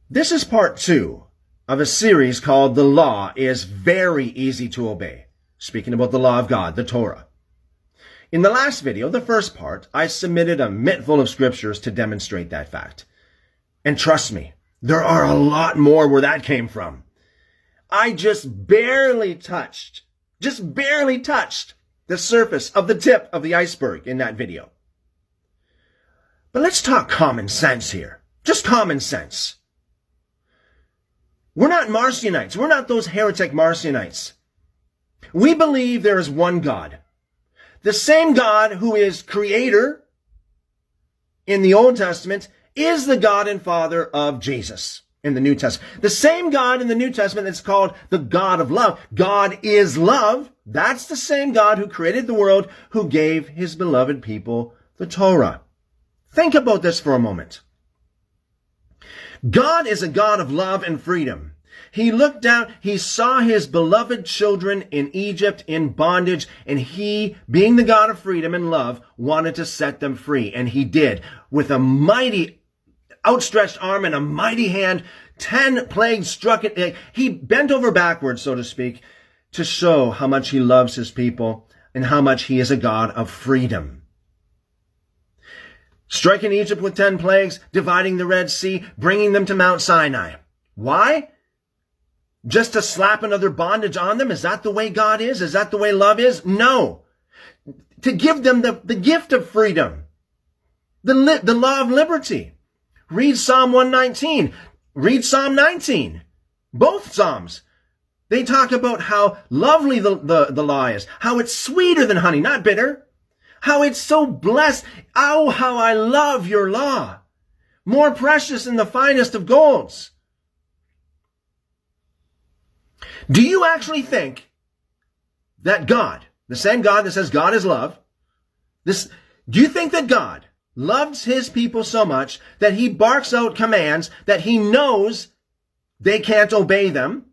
This is part 2 of a series called The Law is Very Easy to Obey. Speaking about the law of God, the Torah. In the last video, the first part, I submitted a mittful of scriptures to demonstrate that fact. And trust me, there are a lot more where that came from. I just barely touched the surface of the tip of the iceberg in that video. But let's talk common sense here. Just common sense. We're not Marcionites. We're not those heretic Marcionites. We believe there is one God. The same God who is creator in the Old Testament is the God and Father of Jesus in the New Testament. The same God in the New Testament that's called the God of love. God is love. That's the same God who created the world, who gave his beloved people the Torah. Think about this for a moment. God is a God of love and freedom. He looked down, he saw his beloved children in Egypt in bondage, and he, being the God of freedom and love, wanted to set them free. And he did. With a mighty outstretched arm and a mighty hand, 10 plagues struck it. He bent over backwards, so to speak, to show how much he loves his people and how much he is a God of freedom. Striking Egypt with 10 plagues, dividing the Red Sea, bringing them to Mount Sinai. Why? Just to slap another bondage on them? Is that the way God is? Is that the way love is? No. To give them the gift of freedom. The law of liberty. Read Psalm 119. Read Psalm 19. Both Psalms. They talk about how lovely the law is. How it's sweeter than honey, not bitter. How it's so blessed. Oh, how I love your law. More precious than the finest of golds. Do you actually think that God, the same God that says God is love, do you think that God loves his people so much that he barks out commands that he knows they can't obey them,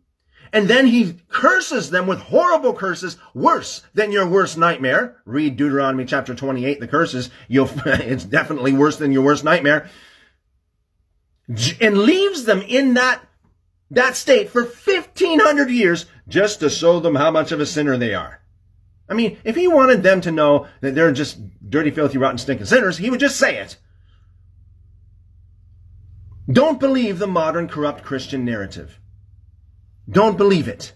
and then he curses them with horrible curses, worse than your worst nightmare? Read Deuteronomy chapter 28, the curses. It's definitely worse than your worst nightmare. And leaves them in that state for 1,500 years just to show them how much of a sinner they are. I mean, if he wanted them to know that they're just dirty, filthy, rotten, stinking sinners, he would just say it. Don't believe the modern corrupt Christian narrative. Don't believe it.